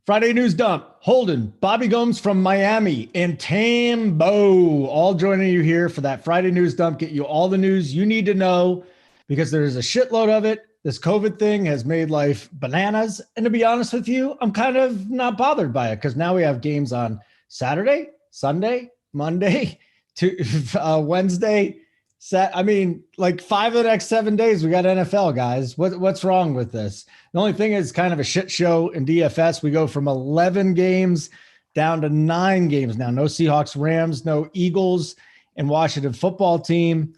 Friday news dump. Holden, Bobby Gomes from Miami, and Tambo all joining you here for that Friday news dump. Get you all the news you need to know because there's a shitload of it. This COVID thing has made life bananas. And to be honest with you, I'm kind of not bothered by it because now we have games on Saturday, Sunday, Monday, Wednesday. Like 5 of the next 7 days, we got NFL, guys. What's wrong with this? The only thing is kind of a shit show in DFS. We go from 11 games down to 9 games now. No Seahawks, Rams, no Eagles, and Washington football team.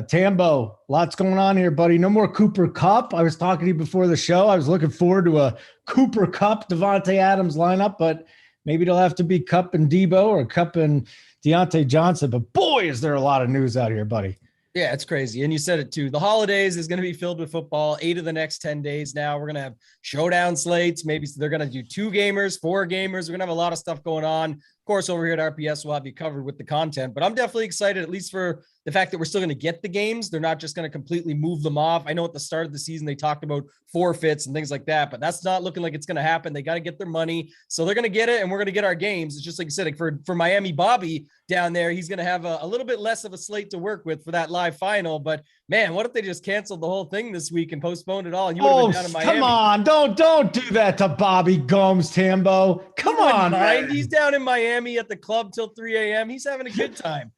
Tambo, lots going on here, buddy. No more Cooper Kupp. I was talking to you before the show. I was looking forward to a Cooper Kupp, Devontae Adams lineup, but maybe it'll have to be Kupp and Debo or Kupp and Deontay Johnson. But boy, is there a lot of news out here, buddy. Yeah, it's crazy. And you said it too. The holidays is going to be filled with football. 8 of the next 10 days now. We're going to have showdown slates. Maybe they're going to do 2 gamers, 4 gamers. We're going to have a lot of stuff going on. Of course, over here at RPS, we'll have you covered with the content. But I'm definitely excited, at least for the fact that we're still going to get the games. They're not just going to completely move them off. I know at the start of the season, they talked about forfeits and things like that, but that's not looking like it's going to happen. They got to get their money. So they're going to get it, and we're going to get our games. It's just like you said, for Miami Bobby down there, he's going to have a little bit less of a slate to work with for that live final. But man, what if they just canceled the whole thing this week and postponed it all? And you would have been down in Miami. Come on. Don't do that to Bobby Gomes, Tambo. Come on, man. He's down in Miami at the club till 3 a.m. He's having a good time.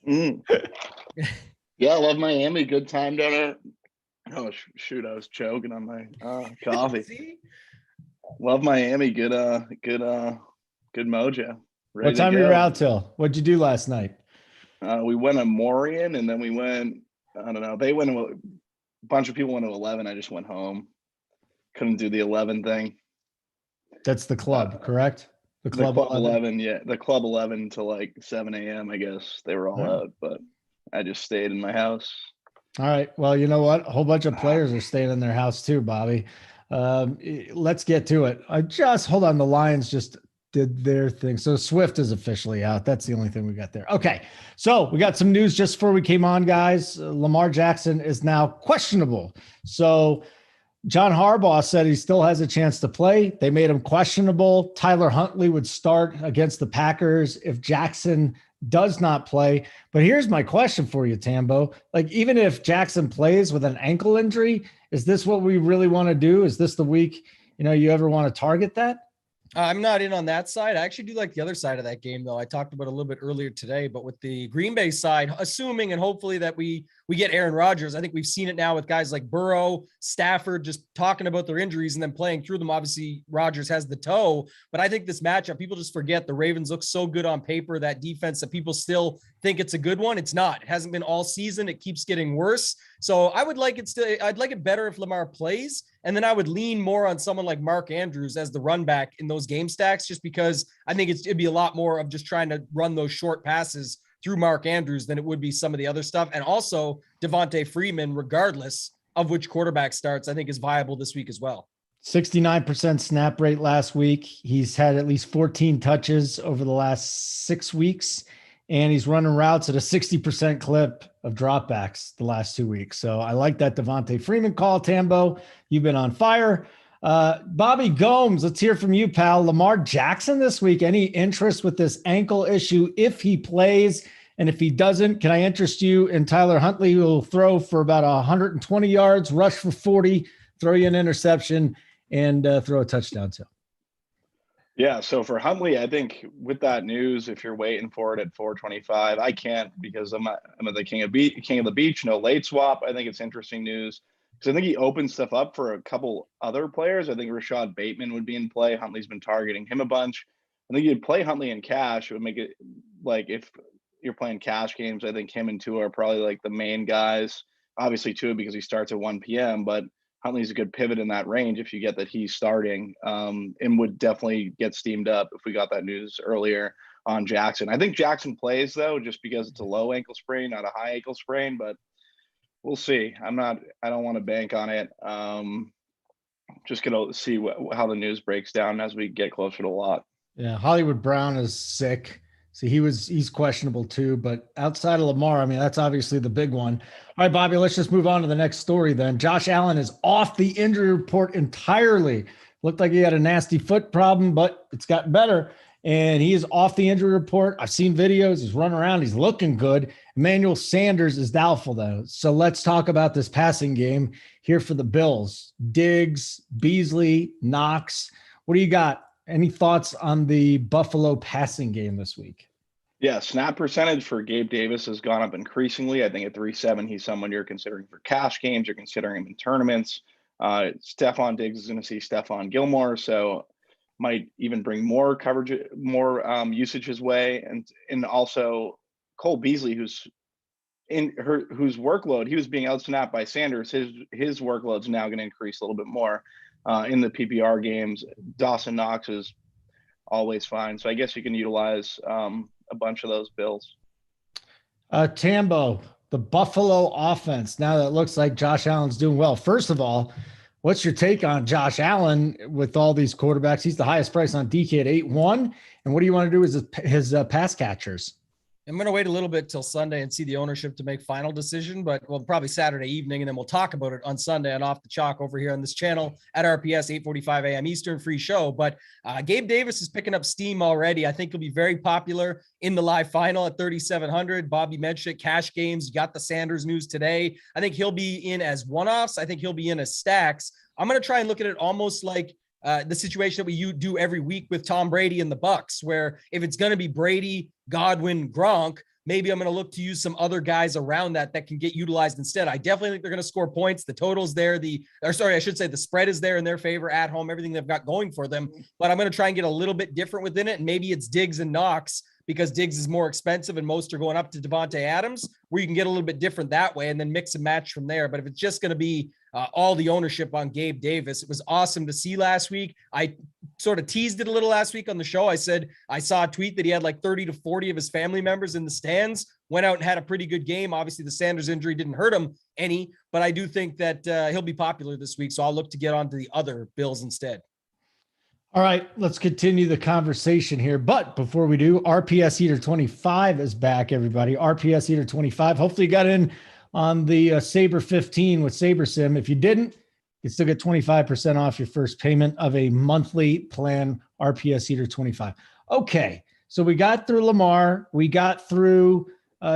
Yeah, I love Miami. Good time down there. Oh, shoot. I was choking on my coffee. Love Miami. Good mojo. Ready what time were you out till? What'd you do last night? We went to Morian, and then we went, I don't know. They went to a bunch of people went to 11. I just went home. Couldn't do the 11 thing. That's the club, correct? The club 11, yeah. The club 11 to like 7 a.m., I guess. They were all out, but I just stayed in my house. All right. Well, you know what? A whole bunch of players are staying in their house too, Bobby. Let's get to it. Hold on. The Lions just did their thing. So Swift is officially out. That's the only thing we got there. Okay. So we got some news just before we came on, guys. Lamar Jackson is now questionable. So John Harbaugh said he still has a chance to play. They made him questionable. Tyler Huntley would start against the Packers if Jackson does not play. But here's my question for you, Tambo. Like, even if Jackson plays with an ankle injury, is this what we really want to do? Is this the week, you ever want to target that? I'm not in on that side. I actually do like the other side of that game, though. I talked about it a little bit earlier today, but with the Green Bay side, assuming and hopefully that we get Aaron Rodgers. I think we've seen it now with guys like Burrow, Stafford, just talking about their injuries and then playing through them. Obviously, Rodgers has the toe, but I think this matchup, people just forget the Ravens look so good on paper, that defense, that people still think it's a good one. It's not. It hasn't been all season. It keeps getting worse. So I'd like it better if Lamar plays. And then I would lean more on someone like Mark Andrews as the run back in those game stacks, just because I think it'd be a lot more of just trying to run those short passes through Mark Andrews than it would be some of the other stuff. And also Devontae Freeman, regardless of which quarterback starts, I think is viable this week as well. 69% snap rate last week. He's had at least 14 touches over the last 6 weeks, and he's running routes at a 60% clip of dropbacks the last 2 weeks. So I like that Devontae Freeman call, Tambo. You've been on fire. Bobby Gomes, let's hear from you, pal. Lamar Jackson this week. Any interest with this ankle issue if he plays? And if he doesn't, can I interest you in Tyler Huntley, who will throw for about 120 yards, rush for 40, throw you an interception, and throw a touchdown too? Yeah, so for Huntley, I think with that news, if you're waiting for it at 425, I can't, because I'm the king of the beach, no late swap. I think it's interesting news because I think he opens stuff up for a couple other players. I think Rashad Bateman would be in play. Huntley's been targeting him a bunch. I think you'd play Huntley in cash. It would make it like, if you're playing cash games, I think him and Tua are probably like the main guys. Obviously Tua because he starts at 1 p.m., but Huntley's a good pivot in that range if you get that he's starting, and would definitely get steamed up if we got that news earlier on Jackson. I think Jackson plays, though, just because it's a low ankle sprain, not a high ankle sprain, but we'll see. I don't want to bank on it. Just going to see how the news breaks down as we get closer to a lot. Yeah, Hollywood Brown is sick. So he's questionable too, but outside of Lamar, I mean, that's obviously the big one. All right, Bobby, let's just move on to the next story then. Josh Allen is off the injury report entirely Looked like he had a nasty foot problem, but it's gotten better. And he is off the injury report. I've seen videos. He's running around. He's looking good. Emmanuel Sanders is doubtful, though. So let's talk about this passing game here for the Bills. Diggs, Beasley, Knox. What do you got? Any thoughts on the Buffalo passing game this week? Yeah, snap percentage for Gabe Davis has gone up increasingly. I think at 3.7, he's someone you're considering for cash games. You're considering him in tournaments. Stephon Diggs is going to see Stephon Gilmore, so might even bring more coverage, more usage his way, and also Cole Beasley, whose workload, he was being outsnapped by Sanders. His workload's now going to increase a little bit more in the PPR games. Dawson Knox is always fine, so I guess you can utilize a bunch of those Bills. Tambo, the Buffalo offense. Now that it looks like Josh Allen's doing well. First of all, what's your take on Josh Allen with all these quarterbacks? He's the highest price on DK at 8-1. And what do you want to do with his pass catchers? I'm going to wait a little bit till Sunday and see the ownership to make final decision, but well, probably Saturday evening, and then we'll talk about it on Sunday on Off the Chalk over here on this channel at RPS 8:45 a.m. Eastern, free show. But Gabe Davis is picking up steam already. I think he'll be very popular in the live final at 3,700. Bobby mentioned it, cash games. You got the Sanders news today. I think he'll be in as one-offs. I think he'll be in as stacks. I'm going to try and look at it almost like the situation that we do every week with Tom Brady and the Bucs, where if it's going to be Brady, Godwin, Gronk, maybe I'm going to look to use some other guys around that can get utilized instead. I definitely think they're going to score points. The total's there. The spread is there in their favor at home, everything they've got going for them. But I'm going to try and get a little bit different within it. And maybe it's Diggs and Knox, because Diggs is more expensive and most are going up to Devontae Adams, where you can get a little bit different that way and then mix and match from there. But if it's just going to be all the ownership on Gabe Davis, it was awesome to see last week. I sort of teased it a little last week on the show. I said I saw a tweet that he had like 30 to 40 of his family members in the stands, went out and had a pretty good game. Obviously, the Sanders injury didn't hurt him any, but I do think that he'll be popular this week. So I'll look to get on to the other Bills instead. All right, let's continue the conversation here. But before we do, RPS Heater 25 is back, everybody. RPS Heater 25. Hopefully you got in on the Sabre 15 with Sabre Sim. If you didn't, you still get 25% off your first payment of a monthly plan, RPS Heater 25. Okay, so we got through Lamar. We got through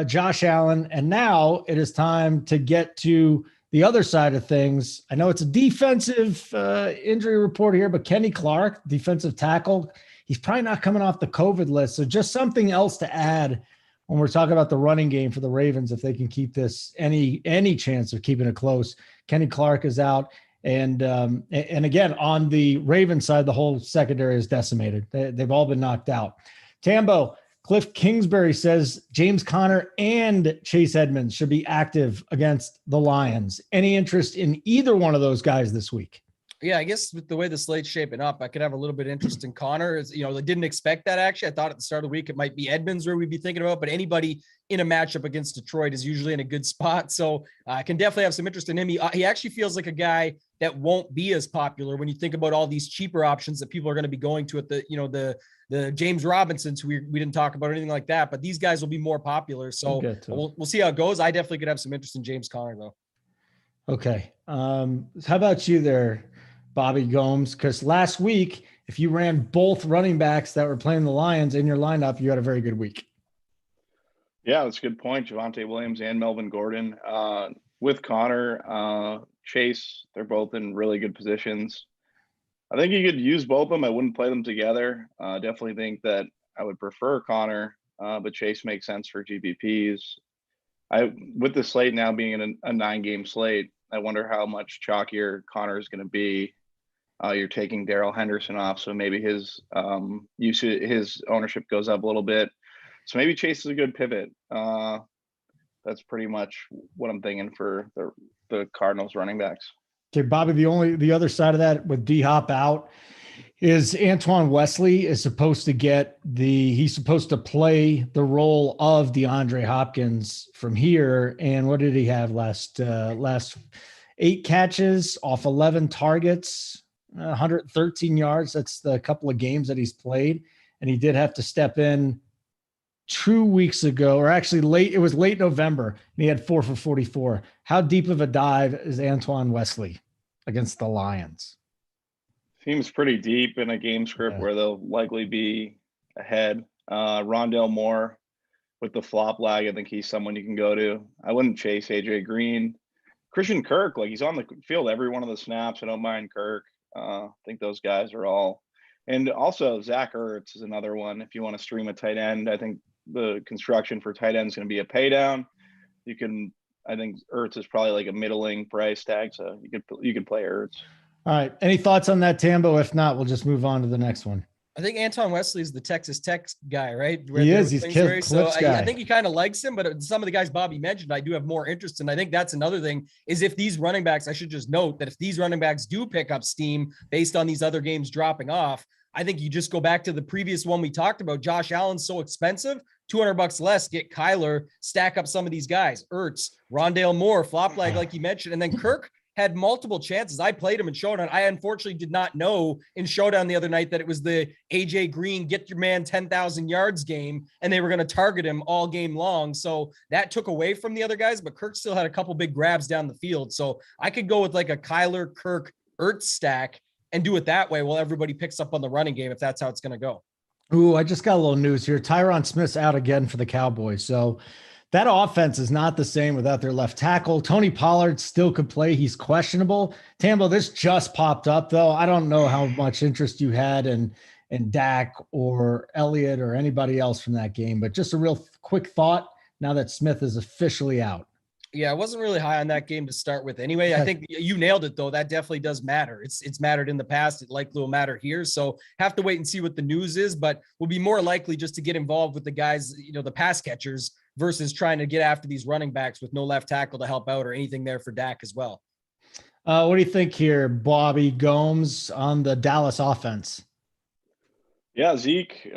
Josh Allen. And now it is time to get to the other side of things. I know it's a defensive injury report here, but Kenny Clark, defensive tackle, he's probably not coming off the COVID list. So just something else to add when we're talking about the running game for the Ravens, if they can keep this any chance of keeping it close. Kenny Clark is out. And again, on the Ravens side, the whole secondary is decimated. They've all been knocked out. Tambo, Cliff Kingsbury says James Conner and Chase Edmonds should be active against the Lions. Any interest in either one of those guys this week? Yeah, I guess with the way the slate's shaping up, I could have a little bit of interest in Connor. I didn't expect that, actually. I thought at the start of the week it might be Edmonds where we'd be thinking about, but anybody in a matchup against Detroit is usually in a good spot. So I can definitely have some interest in him. He actually feels like a guy that won't be as popular when you think about all these cheaper options that people are going to be going to at the James Robinsons, who we didn't talk about or anything like that, but these guys will be more popular. So we'll see how it goes. I definitely could have some interest in James Conner, though. Okay. How about you there, Bobby Gomes? Because last week, if you ran both running backs that were playing the Lions in your lineup, you had a very good week. Yeah, that's a good point. Javonte Williams and Melvin Gordon. With Connor, Chase, they're both in really good positions. I think you could use both of them. I wouldn't play them together. Definitely think that I would prefer Connor, but Chase makes sense for GPPs. With the slate now being in a 9-game slate, I wonder how much chalkier Connor is going to be. You're taking Darrell Henderson off, so maybe his ownership goes up a little bit. So maybe Chase is a good pivot. That's pretty much what I'm thinking for the Cardinals running backs. Okay, Bobby, the other side of that with D-Hop out is Antoine Wesley is supposed to he's supposed to play the role of DeAndre Hopkins from here. And what did he have last 8 catches off 11 targets, 113 yards. That's the couple of games that he's played. And he did have to step in 2 weeks ago, or actually it was late November, and he had 4 for 44. How deep of a dive is Antoine Wesley against the Lions? Seems pretty deep in a game script where they'll likely be ahead. Rondale Moore with the flop lag, I think he's someone you can go to. I wouldn't chase AJ Green. Christian Kirk, like he's on the field every one of the snaps. I don't mind Kirk. I think those guys are all. And also Zach Ertz is another one. If you want to stream a tight end, I think the construction for tight end is going to be a pay down. I think Ertz is probably like a middling price tag, so you could play Ertz. All right. Any thoughts on that, Tambo? If not, we'll just move on to the next one. I think Anton Wesley is the Texas Tech guy, right? He is. He's Clips guy. I think he kind of likes him, but some of the guys Bobby mentioned, I do have more interest in. I think that's another thing is if these running backs, I should just note that if these running backs do pick up steam based on these other games dropping off, I think you just go back to the previous one we talked about. Josh Allen's so expensive, $200 less, get Kyler, stack up some of these guys. Ertz, Rondale Moore, flop lag, like you mentioned. And then Kirk had multiple chances. I played him in Showdown. I unfortunately did not know in Showdown the other night that it was the AJ Green, get your man 10,000 yards game, and they were going to target him all game long. So that took away from the other guys, but Kirk still had a couple big grabs down the field. So I could go with like a Kyler, Kirk, Ertz stack and do it that way while everybody picks up on the running game if that's how it's going to go. Ooh, I just got a little news here. Tyron Smith's out again for the Cowboys. So that offense is not the same without their left tackle. Tony Pollard still could play. He's questionable. Tambo, this just popped up, though. I don't know how much interest you had in Dak or Elliott or anybody else from that game, but just a real quick thought now that Smith is officially out. Yeah, I wasn't really high on that game to start with. Anyway, I think you nailed it, though. That definitely does matter. It's mattered in the past. It likely will matter here. So have to wait and see what the news is, but we'll be more likely just to get involved with the guys, the pass catchers versus trying to get after these running backs with no left tackle to help out or anything there for Dak as well. What do you think here, Bobby Gomes, on the Dallas offense? Yeah, Zeke, even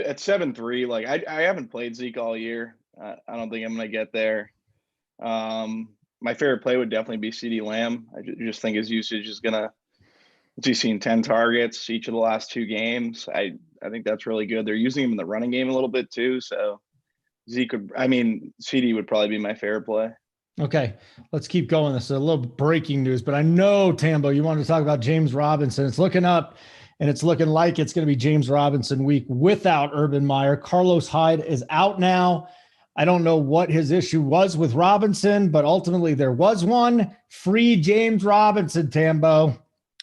at 7-3, like I haven't played Zeke all year. I don't think I'm going to get there. My favorite play would definitely be CeeDee Lamb. I just think his usage is going to – he's seen 10 targets each of the last 2 games. I think that's really good. They're using him in the running game a little bit too. So CD would probably be my favorite play. Okay, let's keep going. This is a little breaking news, but I know, Tambo, you wanted to talk about James Robinson. It's looking up, and it's looking like it's going to be James Robinson week without Urban Meyer. Carlos Hyde is out now. I don't know what his issue was with Robinson, but ultimately there was one. Free James Robinson, Tambo.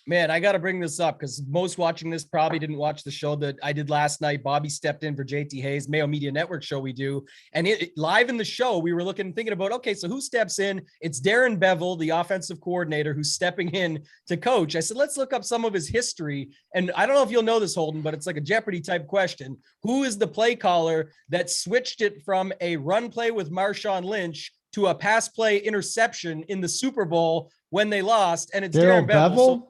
Man, I got to bring this up because most watching this probably didn't watch the show that I did last night. Bobby stepped in for JT Hayes, Mayo Media Network show we do. And live in the show, we were thinking about, okay, so who steps in? It's Darren Bevel, the offensive coordinator, who's stepping in to coach. I said, let's look up some of his history. And I don't know if you'll know this, Holden, but it's like a Jeopardy type question. Who is the play caller that switched it from a run play with Marshawn Lynch to a pass play interception in the Super Bowl when they lost? And it's Darren Bevel.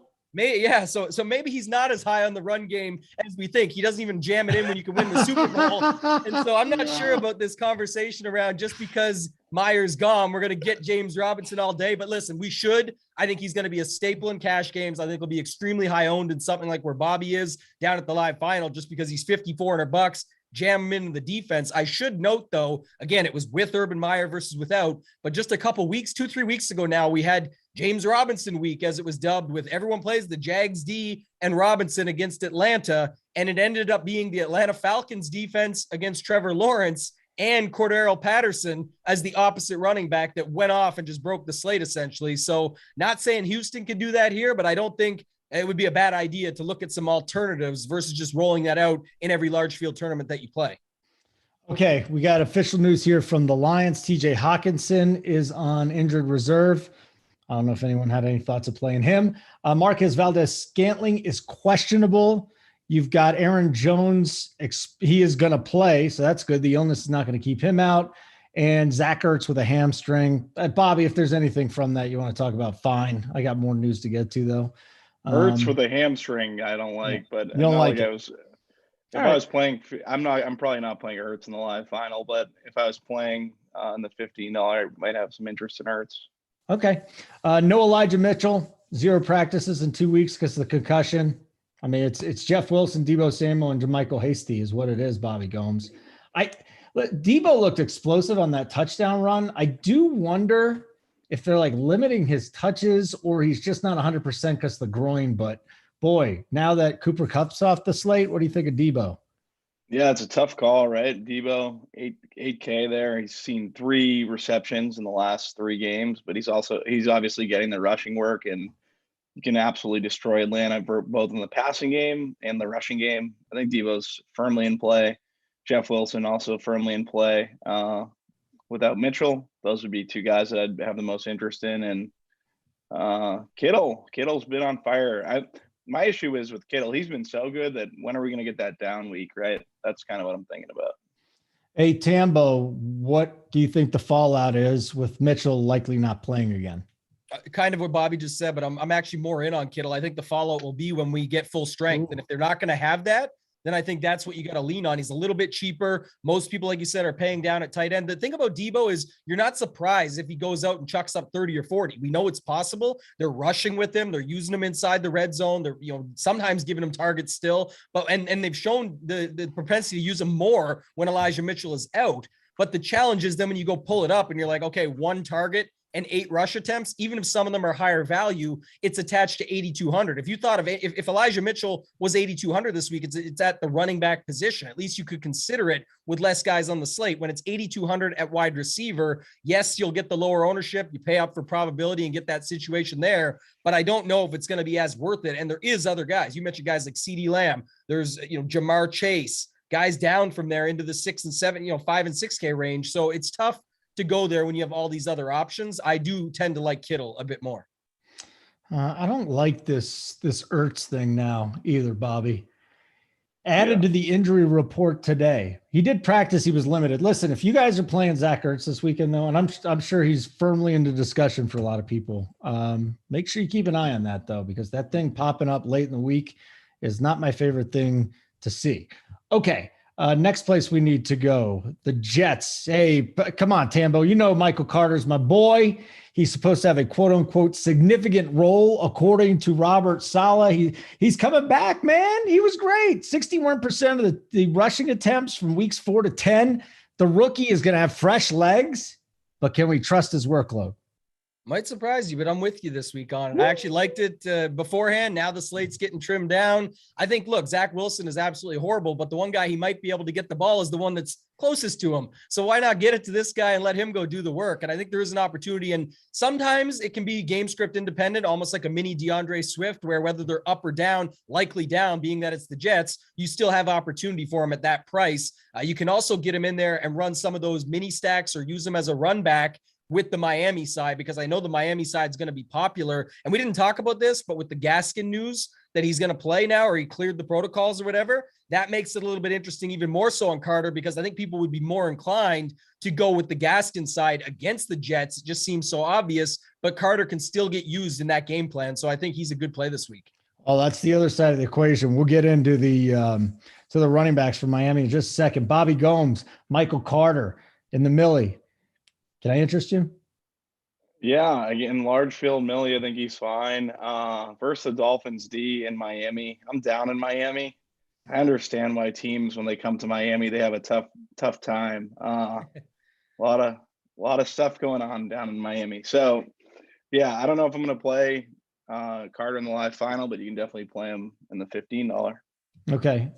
So maybe he's not as high on the run game as we think. He doesn't even jam it in when you can win the Super Bowl. And so I'm not sure about this conversation around just because Meyer's gone, we're going to get James Robinson all day. But listen, we should. I think he's going to be a staple in cash games. I think he'll be extremely high owned in something like where Bobby is down at the live final just because he's $5,400. Jam him in the defense. I should note, though, again, it was with Urban Meyer versus without, but just a couple weeks, 2-3 weeks ago now, we had James Robinson week, as it was dubbed, with everyone plays the Jags D and Robinson against Atlanta, and it ended up being the Atlanta Falcons defense against Trevor Lawrence and Cordero Patterson as the opposite running back that went off and just broke the slate, essentially. So not saying Houston can do that here, but I don't think it would be a bad idea to look at some alternatives versus just rolling that out in every large field tournament that you play. Okay, we got official news here from the Lions. TJ Hawkinson is on injured reserve. I don't know if anyone had any thoughts of playing him. Marquez Valdez-Scantling is questionable. You've got Aaron Jones. He is going to play, so that's good. The illness is not going to keep him out. And Zach Ertz with a hamstring. Bobby, if there's anything from that you want to talk about, fine. I got more news to get to, though. Ertz with a hamstring, I don't like, but you don't like it. I was playing, I'm probably not playing Ertz in the live final, but if I was playing in the $15, I might have some interest in Ertz. Okay. No Elijah Mitchell, 0 practices in 2 weeks because of the concussion. I mean, it's Jeff Wilson, Deebo Samuel, and JaMychal Hasty is what it is, Bobby Gomes. Deebo looked explosive on that touchdown run. I do wonder if they're like limiting his touches or he's just not 100% because the groin. But boy, now that Cooper Kupp's off the slate, what do you think of Debo? Yeah, it's a tough call, right? Debo, 8K there. He's seen 3 receptions in the last 3 games, but he's obviously getting the rushing work, and you can absolutely destroy Atlanta both in the passing game and the rushing game. I think Debo's firmly in play. Jeff Wilson also firmly in play. Without Mitchell, those would be 2 guys that I'd have the most interest in. And Kittle's been on fire. My issue is with Kittle. He's been so good that when are we going to get that down week, right? That's kind of what I'm thinking about. Hey, Tambo, what do you think the fallout is with Mitchell likely not playing again? Kind of what Bobby just said, but I'm actually more in on Kittle. I think the fallout will be when we get full strength. Ooh. And if they're not going to have that, then I think that's what you got to lean on. He's a little bit cheaper. Most people, like you said, are paying down at tight end. The thing about Debo is you're not surprised if he goes out and chucks up 30 or 40. We know it's possible. They're rushing with him. They're using him inside the red zone. They're, sometimes giving him targets still, but, and they've shown the propensity to use him more when Elijah Mitchell is out. But the challenge is then when you go pull it up and you're like, okay, 1 target and 8 rush attempts, even if some of them are higher value, it's attached to 8,200. If you thought of it, if Elijah Mitchell was 8,200 this week, it's at the running back position. At least you could consider it with less guys on the slate. When it's 8,200 at wide receiver, yes, you'll get the lower ownership. You pay up for probability and get that situation there. But I don't know if it's going to be as worth it. And there is other guys. You mentioned guys like CeeDee Lamb. There's, Jamar Chase, guys down from there into the 6 and 7, 5 and 6K range. So it's tough to go there when you have all these other options. I do tend to like Kittle a bit more. I don't like this Ertz thing now either, Bobby. Added to the injury report today. He did practice. He was limited. Listen, if you guys are playing Zach Ertz this weekend, though, and I'm sure he's firmly into discussion for a lot of people, make sure you keep an eye on that, though, because that thing popping up late in the week is not my favorite thing to see. Okay. Next place we need to go, the Jets. Hey, come on, Tambo. Michael Carter's my boy. He's supposed to have a quote-unquote significant role, according to Robert Saleh. He's coming back, man. He was great. 61% of the rushing attempts from weeks 4 to 10. The rookie is going to have fresh legs, but can we trust his workload? Might surprise you, but I'm with you this week on it. I actually liked it beforehand. Now the slate's getting trimmed down. I think, look, Zach Wilson is absolutely horrible, but the one guy he might be able to get the ball is the one that's closest to him. So why not get it to this guy and let him go do the work? And I think there is an opportunity. And sometimes it can be game script independent, almost like a mini DeAndre Swift, where whether they're up or down, likely down, being that it's the Jets, you still have opportunity for him at that price. You can also get him in there and run some of those mini stacks or use him as a run back with the Miami side, because I know the Miami side is going to be popular. And we didn't talk about this, but with the Gaskin news that he's going to play now, or he cleared the protocols or whatever, that makes it a little bit interesting, even more so on Carter, because I think people would be more inclined to go with the Gaskin side against the Jets. It just seems so obvious, but Carter can still get used in that game plan. So I think he's a good play this week. Oh, that's the other side of the equation. We'll get into the running backs for Miami in just a second. Bobby Gomes, Michael Carter in the Millie. Can I interest you? Yeah, again, large field Millie, I think he's fine. Versus the Dolphins D in Miami. I'm down in Miami. I understand why teams, when they come to Miami, they have a tough time. A lot of stuff going on down in Miami. So, yeah, I don't know if I'm going to play Carter in the live final, but you can definitely play him in the $15. Okay.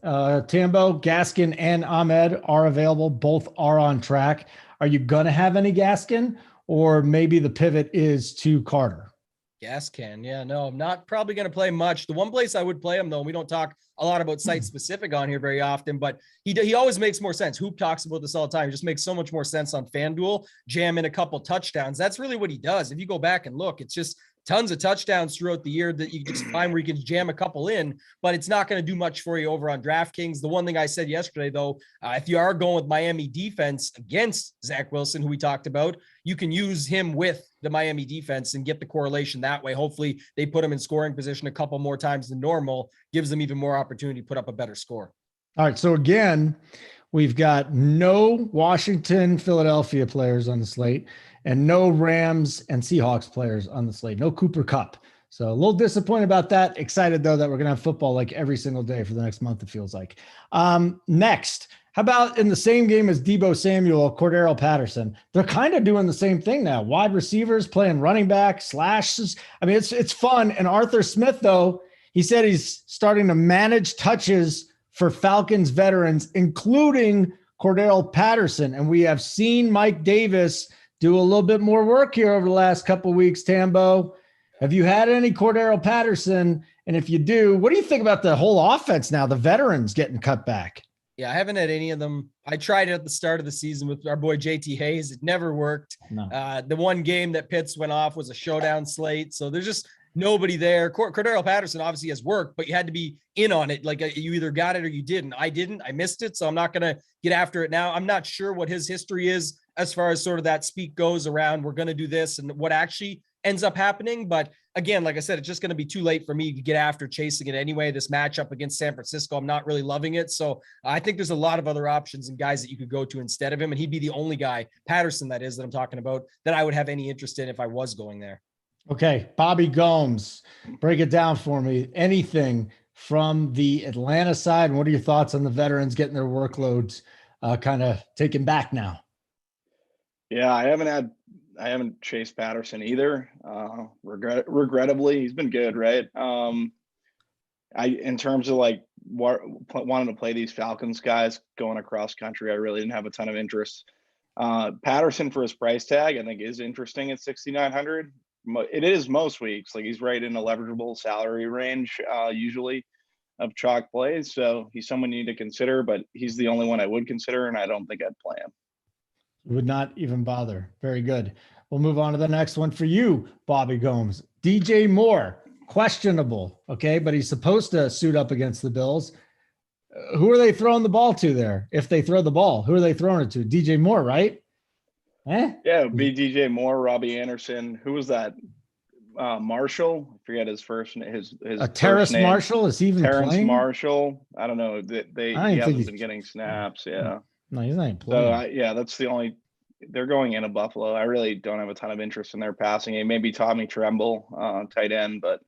Tambo, Gaskin, and Ahmed are available. Both are on track. Are you going to have any Gaskin, or maybe the pivot is to Carter? Gaskin. Yeah, no, I'm not probably going to play much. The one place I would play him, though, we don't talk a lot about site specific on here very often, but he always makes more sense. Hoop talks about this all the time. It just makes so much more sense on FanDuel. Jam in a couple touchdowns. That's really what he does. If you go back and look, it's just tons of touchdowns throughout the year that you can just find where you can jam a couple in, but it's not going to do much for you over on Draftkings. The one thing I said yesterday, though, if you are going with Miami defense against Zach Wilson, who we talked about, you can use him with the Miami defense and get the correlation that way. Hopefully they put him in scoring position a couple more times than normal, gives them even more opportunity to put up a better score. All right. So again, we've got no Washington, Philadelphia players on the slate, and no Rams and Seahawks players on the slate. No Cooper Kupp. So a little disappointed about that. Excited, though, that we're going to have football like every single day for the next month, it feels like. Next, How about in the same game as Deebo Samuel, Cordero Patterson? They're kind of doing the same thing now. Wide receivers playing running back, slashes. I mean, it's fun. And Arthur Smith, though, he said he's starting to manage touches for Falcons veterans, including Cordero Patterson. And we have seen Mike Davis do a little bit more work here over the last couple of weeks, Tambo. Have you had any Cordero Patterson? And if you do, what do you think about the whole offense now, the veterans getting cut back? Yeah, I haven't had any of them. I tried it at the start of the season with our boy JT Hayes. It never worked. No. The one game that Pitts went off was a showdown slate. So there's just nobody there. Cordero Patterson obviously has worked, but you had to be in on it. Like you either got it or you didn't. I didn't. I missed it. So I'm not going to get after it now. I'm not sure what his history is as far as sort of that speak goes around. We're going to do this and what actually ends up happening. But again, like I said, it's just going to be too late for me to get after chasing it anyway. This matchup against San Francisco, I'm not really loving it. So I think there's a lot of other options and guys that you could go to instead of him. And he'd be the only guy, Patterson, that is, that I'm talking about, that I would have any interest in if I was going there. Okay. Bobby Gomes, break it down for me. Anything from the Atlanta side? And what are your thoughts on the veterans getting their workloads kind of taken back now? Yeah, I haven't chased Patterson either. Regrettably, he's been good, right? In terms of like wanting to play these Falcons guys going across country, I really didn't have a ton of interest. Patterson for his price tag, I think is interesting at 6,900. It is most weeks. Like he's right in a leverageable salary range, usually of chalk plays. So he's someone you need to consider, but he's the only one I would consider, and I don't think I'd play him. Would not even bother. Very good. We'll move on to the next one for you, Bobby Gomes. DJ Moore, questionable, okay, but he's supposed to suit up against the Bills. Who are they throwing the ball to there? If they throw the ball, who are they throwing it to? DJ Moore, right? Yeah, it would be DJ Moore, Robbie Anderson. Who was that? Marshall. I forget his first name. His Terrace Marshall, is he even Terrence playing? Marshall. I don't know. He hasn't been getting snaps. Yeah. No, he's not even playing. So that's the only. They're going into Buffalo. I really don't have a ton of interest in their passing game. Maybe Tommy Tremble, tight end, but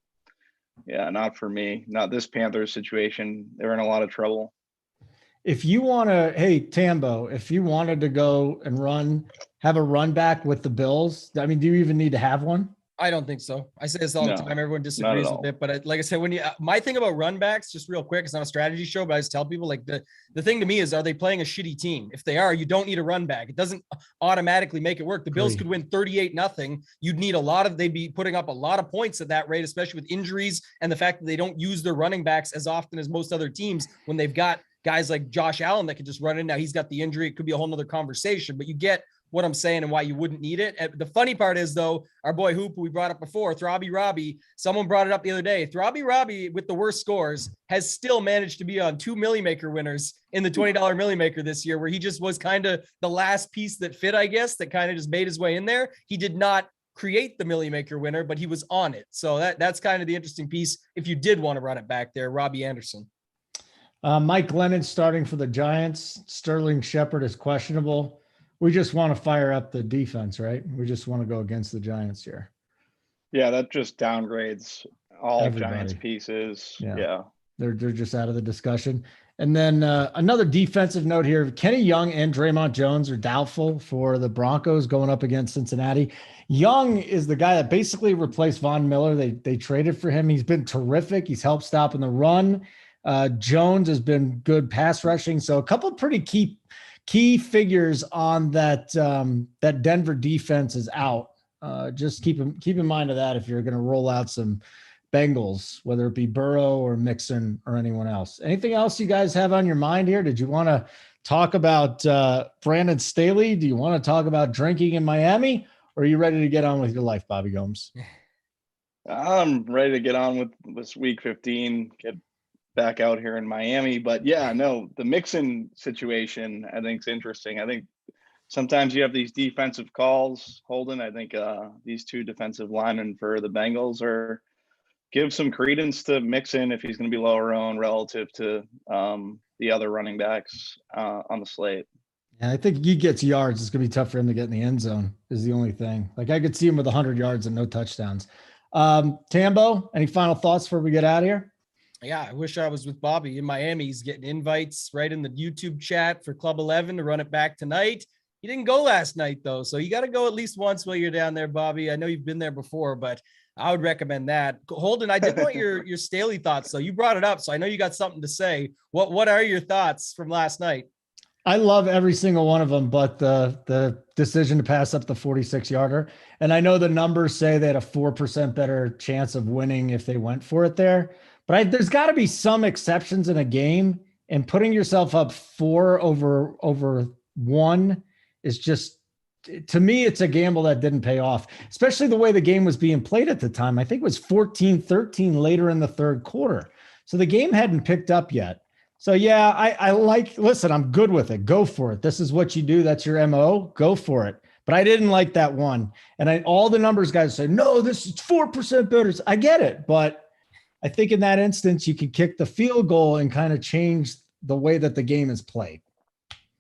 yeah, not for me. Not this Panthers situation. They're in a lot of trouble. If you want to, hey, Tambo, if you wanted to go and have a run back with the Bills, I mean, do you even need to have one? I don't think so. I say this all the time. Everyone disagrees with it, but like I said, my thing about run backs, just real quick, it's not a strategy show, but I just tell people like the thing to me is, are they playing a shitty team? If they are, you don't need a run back. It doesn't automatically make it work. The Bills could win 38-0. You'd need they'd be putting up a lot of points at that rate, especially with injuries and the fact that they don't use their running backs as often as most other teams when they've got guys like Josh Allen that can just run in. Now he's got the injury. It could be a whole nother conversation, but you get what I'm saying and why you wouldn't need it. And the funny part is, though, our boy Hoop, who we brought up before, Throbby Robbie, someone brought it up the other day. Throbby Robbie, with the worst scores, has still managed to be on 2 Millie Maker winners in the $20 Millie Maker this year, where he just was kind of the last piece that fit, I guess, that kind of just made his way in there. He did not create the Millie Maker winner, but he was on it. So that's kind of the interesting piece if you did want to run it back there, Robbie Anderson. Mike Glennon starting for the Giants. Sterling Shepard is questionable. We just want to fire up the defense, right? We just want to go against the Giants here. Yeah, that just downgrades all Everybody. Giants pieces. Yeah. They're just out of the discussion. And then another defensive note here. Kenny Young and Draymond Jones are doubtful for the Broncos going up against Cincinnati. Young is the guy that basically replaced Von Miller. They traded for him. He's been terrific. He's helped stop in the run. Jones has been good pass rushing. So a couple of pretty key figures on that Denver defense is out. Just keep in mind of that if you're going to roll out some Bengals, whether it be Burrow or Mixon or anyone else. Anything else you guys have on your mind here? Did you want to talk about Brandon Staley? Do you want to talk about drinking in Miami? Or are you ready to get on with your life, Bobby Gomes? I'm ready to get on with this week 15, get back out here in Miami. But yeah, no, the Mixon situation I think is interesting. I think sometimes you have these defensive calls, Holden. I think these two defensive linemen for the Bengals give some credence to Mixon if he's going to be lower owned relative to the other running backs on the slate. Yeah, I think he gets yards. It's going to be tough for him to get in the end zone is the only thing. Like I could see him with 100 yards and no touchdowns. Tambo, any final thoughts before we get out of here? Yeah, I wish I was with Bobby in Miami. He's getting invites right in the YouTube chat for Club 11 to run it back tonight. He didn't go last night, though, so you got to go at least once while you're down there, Bobby. I know you've been there before, but I would recommend that. Holden, I did want your Staley thoughts, though. You brought it up, so I know you got something to say. What are your thoughts from last night? I love every single one of them, but the decision to pass up the 46-yarder. And I know the numbers say they had a 4% better chance of winning if they went for it there. But there's got to be some exceptions in a game, and putting yourself up 4 over 1 is just, to me, it's a gamble that didn't pay off, especially the way the game was being played at the time. I think it was 14-13 later in the third quarter. So the game hadn't picked up yet. So yeah, listen, I'm good with it. Go for it. This is what you do. That's your MO. Go for it. But I didn't like that one. And all the numbers guys say, no, this is 4% better. I get it. But I think in that instance, you could kick the field goal and kind of change the way that the game is played.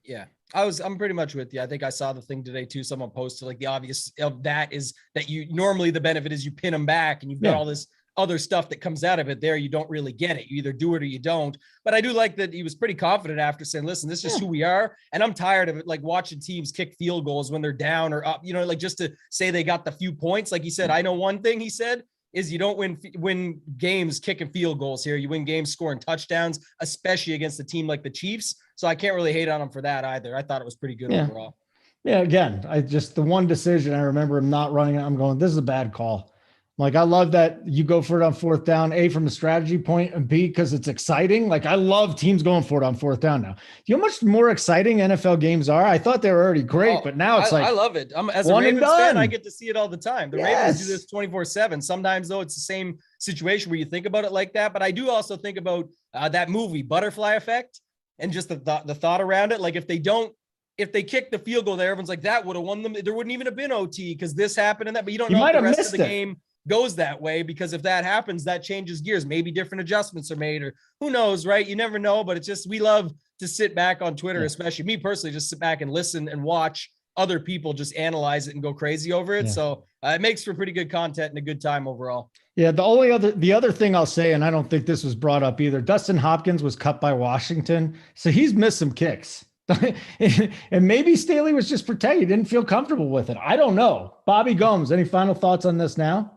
Yeah, I'm pretty much with you. I think I saw the thing today too. Someone posted like the obvious of that is that you normally the benefit is you pin them back and you've got all this other stuff that comes out of it there. You don't really get it. You either do it or you don't. But I do like that he was pretty confident after saying, listen, this is just who we are. And I'm tired of it. Like watching teams kick field goals when they're down or up, like just to say they got the few points. Like he said, I know one thing he said is you don't win games kicking field goals here. You win games scoring touchdowns, especially against a team like the Chiefs. So I can't really hate on him for that either. I thought it was pretty good overall. Yeah, again, the one decision I remember him not running it, I'm going, this is a bad call. Like, I love that you go for it on fourth down, A, from a strategy point, and B, because it's exciting. Like, I love teams going for it on fourth down now. You know how much more exciting NFL games are? I thought they were already great, but now it's I love it. As a Ravens fan, I get to see it all the time. The Ravens do this 24/7. Sometimes, though, it's the same situation where you think about it like that. But I do also think about that movie, Butterfly Effect, and just the thought around it. Like, if they kick the field goal there, everyone's like, that would have won them. There wouldn't even have been OT because this happened and that. But you don't know if the rest of the game goes that way, because if that happens, that changes gears. Maybe different adjustments are made, or who knows, right? You never know. But it's just, we love to sit back on Twitter, especially me personally, just sit back and listen and watch other people just analyze it and go crazy over it. So it makes for pretty good content and a good time overall. Yeah. The other thing I'll say, and I don't think this was brought up either, Dustin Hopkins was cut by Washington, so he's missed some kicks. And maybe Staley was just protected. He didn't feel comfortable with it. I don't know. Bobby Gomes, any final thoughts on this now?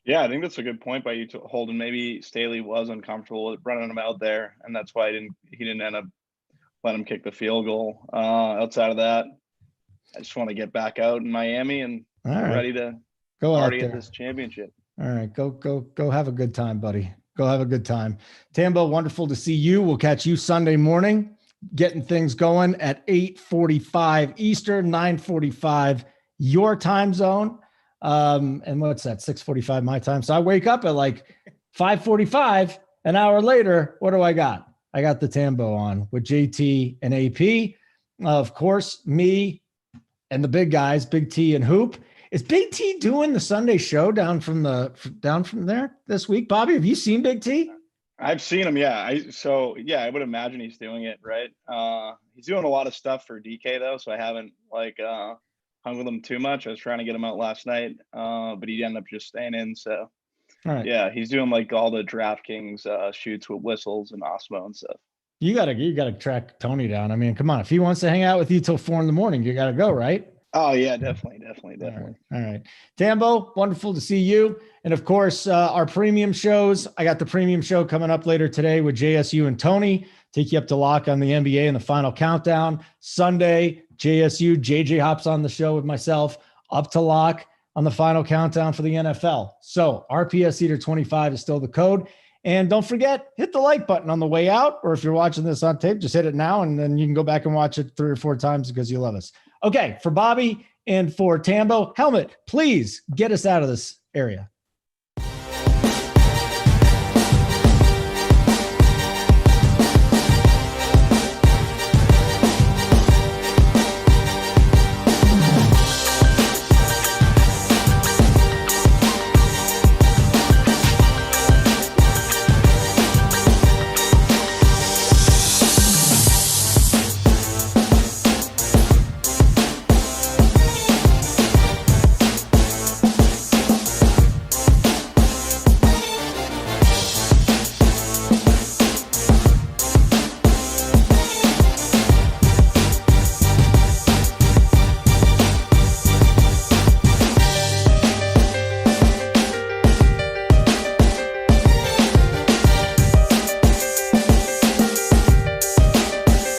Yeah, I think that's a good point by you, Holden. Maybe Staley was uncomfortable with running him out there, and that's why he didn't end up letting him kick the field goal. Outside of that, I just want to get back out in Miami and ready to party at this championship. All right, go have a good time, buddy. Go have a good time. Tambo, wonderful to see you. We'll catch you Sunday morning, getting things going at 8:45 Eastern, 9:45 your time zone. And what's that? 6:45 my time. So I wake up at like 5:45, an hour later. What do I got? I got the Tambo on with JT and AP. Of course, me and the big guys, Big T and Hoop. Is Big T doing the Sunday show down from there this week? Bobby, have you seen Big T? I've seen him. Yeah. I would imagine he's doing it, right? He's doing a lot of stuff for DK though. So I haven't hung with him too much. I was trying to get him out last night, but he ended up just staying in. So, yeah, he's doing like all the Draftkings shoots with whistles and Osmo and stuff. You gotta track Tony down. I mean, come on, if he wants to hang out with you till 4 a.m, you gotta go, right? Oh yeah, definitely. All right. Tambo, wonderful to see you. And of course, our premium shows. I got the premium show coming up later today with JSU and Tony. Take you up to lock on the NBA and the final countdown. Sunday, JSU, JJ hops on the show with myself, up to lock on the final countdown for the NFL. So RPS Eater 25 is still the code. And don't forget, hit the like button on the way out, or if you're watching this on tape, just hit it now, and then you can go back and watch it 3 or 4 times because you love us. Okay, for Bobby and for Tambo, Helmet, please get us out of this area.